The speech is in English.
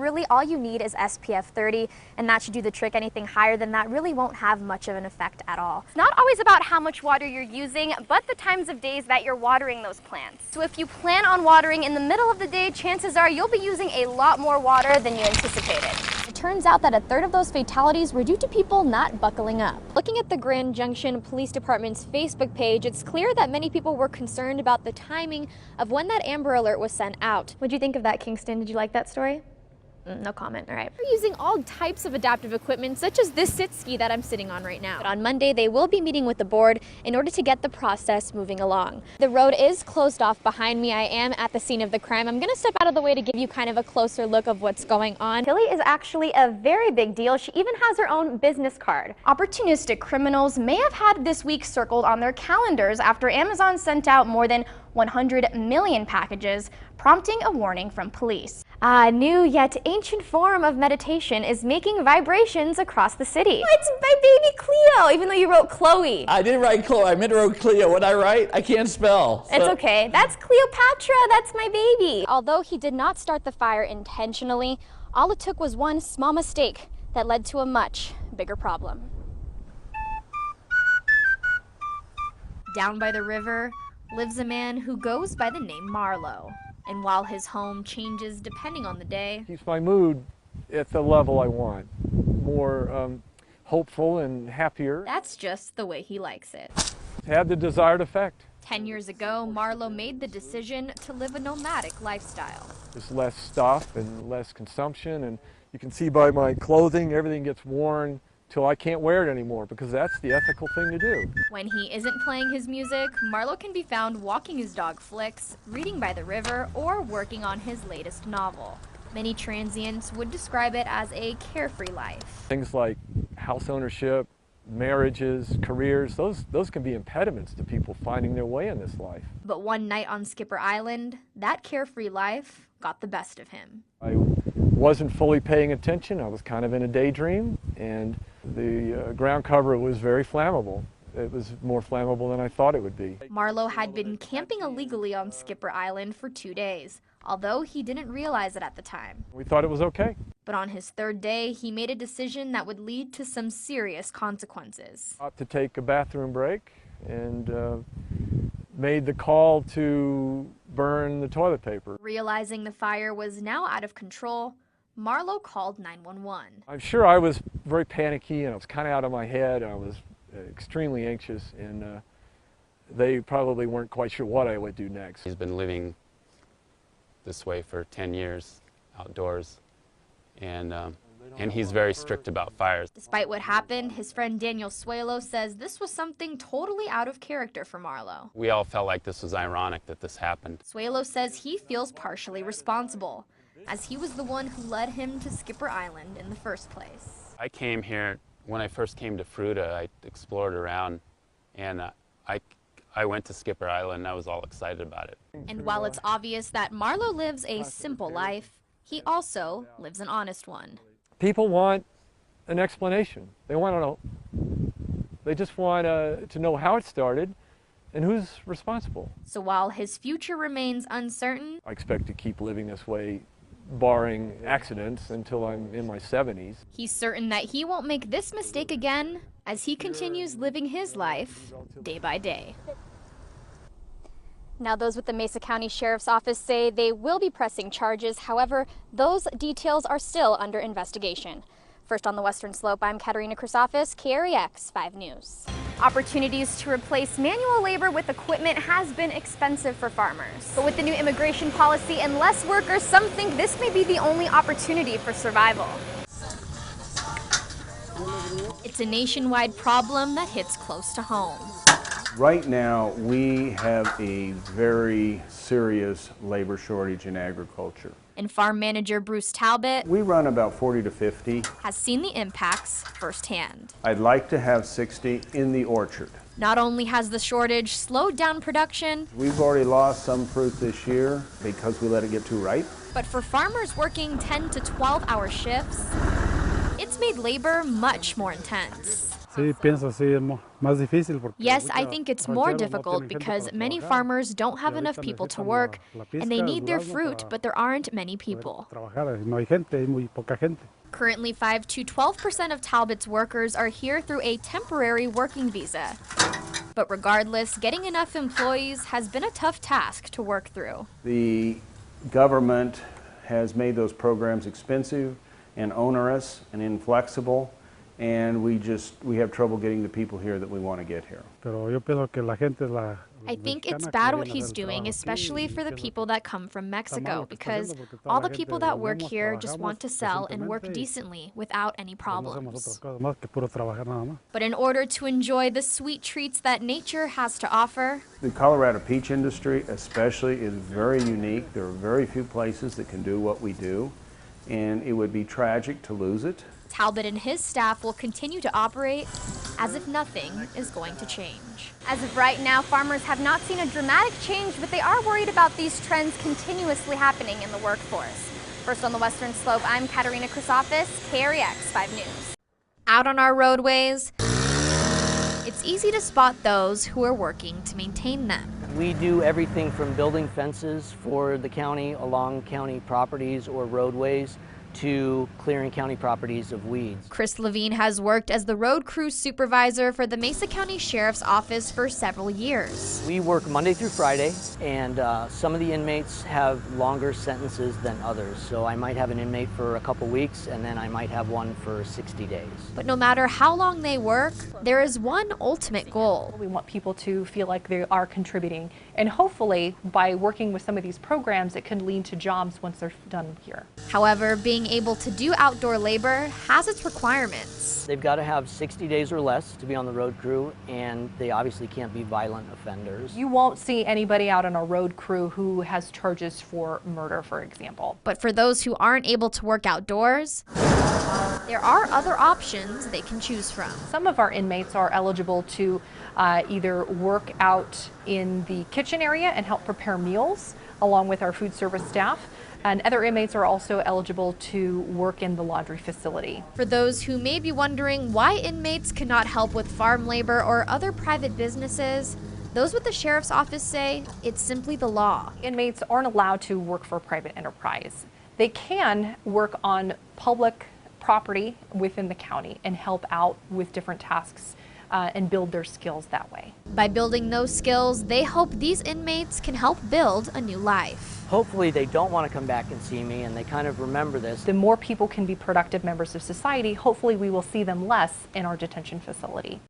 Really, all you need is SPF 30, and that should do the trick. Anything higher than that really won't have much of an effect at all. It's not always about how much water you're using, but the times of days that you're watering those plants. So if you plan on watering in the middle of the day, chances are you'll be using a lot more water than you anticipated. It turns out that a third of those fatalities were due to people not buckling up. Looking at the Grand Junction Police Department's Facebook page, it's clear that many people were concerned about the timing of when that Amber Alert was sent out. What'd you think of that, Kingston? Did you like that story? No comment, all right. We're using all types of adaptive equipment, such as this sit ski that I'm sitting on right now. But on Monday, they will be meeting with the board in order to get the process moving along. The road is closed off behind me. I am at the scene of the crime. I'm gonna step out of the way to give you kind of a closer look of what's going on. Tilly is actually a very big deal. She even has her own business card. Opportunistic criminals may have had this week circled on their calendars after Amazon sent out more than 100 million packages, prompting a warning from police. A new yet ancient form of meditation is making vibrations across the city. Oh, it's my baby Cleo, even though you wrote Chloe. I didn't write Chloe, I meant to write Cleo. What I write? I can't spell. It's okay. That's Cleopatra, that's my baby. Although he did not start the fire intentionally, all it took was one small mistake that led to a much bigger problem. Down by the river lives a man who goes by the name Marlo. And while his home changes depending on the day, keeps my mood at the level I want, more hopeful and happier. That's just the way he likes it. It's had the desired effect. 10 years ago, Marlo made the decision to live a nomadic lifestyle. There's less stuff and less consumption, and you can see by my clothing, everything gets worn till I can't wear it anymore, because that's the ethical thing to do. When he isn't playing his music, Marlo can be found walking his dog Flicks, reading by the river, or working on his latest novel. Many transients would describe it as a carefree life. Things like house ownership, marriages, careers, those can be impediments to people finding their way in this life. But one night on Skipper Island, that carefree life got the best of him. I wasn't fully paying attention. I was kind of in a daydream, and the ground cover was very flammable. It was more flammable than I thought it would be. Marlo had been camping illegally on Skipper Island for 2 days, although he didn't realize it at the time. We thought it was okay. But on his third day, he made a decision that would lead to some serious consequences. To take a bathroom break, and made the call to burn the toilet paper. Realizing the fire was now out of control, Marlo called 911. I'm sure I was very panicky, and I was kind of out of my head. I was extremely anxious, and they probably weren't quite sure what I would do next. He's been living this way for 10 years, outdoors, and he's very strict about fires. Despite what happened, his friend Daniel Suelo says this was something totally out of character for Marlo. We all felt like this was ironic that this happened. Suelo says he feels partially responsible, as he was the one who led him to Skipper Island in the first place. I came here, when I first came to Fruita, I explored around, and I went to Skipper Island, and I was all excited about it. And while it's obvious that Marlo lives a simple life, he also lives an honest one. People want an explanation. They want to know. They just want to know how it started and who's responsible. So while his future remains uncertain, I expect to keep living this way, barring accidents, until I'm in my 70s. He's certain that he won't make this mistake again as he continues living his life day by day. Now, those with the Mesa County Sheriff's Office say they will be pressing charges. However, those details are still under investigation. First on the Western Slope, I'm Katerina Chrysofis, KREX 5 News. Opportunities to replace manual labor with equipment has been expensive for farmers. But with the new immigration policy and less workers, some think this may be the only opportunity for survival. It's a nationwide problem that hits close to home. Right now, we have a very serious labor shortage in agriculture. And farm manager Bruce Talbot, We run about 40 to 50. has seen the impacts firsthand. I'd like to have 60 in the orchard. Not only has the shortage slowed down production, We've already lost some fruit this year because we let it get too ripe. but for farmers working 10 to 12-hour shifts, it's made labor much more intense. Yes, I think it's more difficult because many farmers don't have enough people to work, and they need their fruit, but there aren't many people. Currently, 5 to 12% of Talbot's workers are here through a temporary working visa. But regardless, getting enough employees has been a tough task to work through. The government has made those programs expensive and onerous and inflexible, and we have trouble getting the people here that we want to get here. I think it's bad what he's doing, especially for the people that come from Mexico, because all the people that work here just want to sell and work decently without any problems. But in order to enjoy the sweet treats that nature has to offer, the Colorado peach industry especially is very unique. There are very few places that can do what we do, and it would be tragic to lose it. Talbot and his staff will continue to operate as if nothing is going to change. As of right now, farmers have not seen a dramatic change, but they are worried about these trends continuously happening in the workforce. First on the Western Slope, I'm Katerina Chrysopis, KREX 5 News. Out on our roadways, it's easy to spot those who are working to maintain them. We do everything from building fences for the county along county properties or roadways to clearing county properties of weeds. Chris Levine has worked as the road crew supervisor for the Mesa County Sheriff's Office for several years. We work Monday through Friday, and some of the inmates have longer sentences than others. So I might have an inmate for a couple weeks, and then I might have one for 60 days. But no matter how long they work, there is one ultimate goal. We want people to feel like they are contributing, and hopefully by working with some of these programs, it can lead to jobs once they're done here. However, being able to do outdoor labor has its requirements. They've got to have 60 days or less to be on the road crew, and they obviously can't be violent offenders. You won't see anybody out on a road crew who has charges for murder, for example. But for those who aren't able to work outdoors, there are other options they can choose from. Some of our inmates are eligible to either work out in the kitchen area and help prepare meals along with our food service staff. And other inmates are also eligible to work in the laundry facility. For those who may be wondering why inmates cannot help with farm labor or other private businesses, those with the sheriff's office say it's simply the law. Inmates aren't allowed to work for a private enterprise. They can work on public property within the county and help out with different tasks and build their skills that way. By building those skills, they hope these inmates can help build a new life. Hopefully they don't want to come back and see me, and they kind of remember this. The more people can be productive members of society, hopefully we will see them less in our detention facility.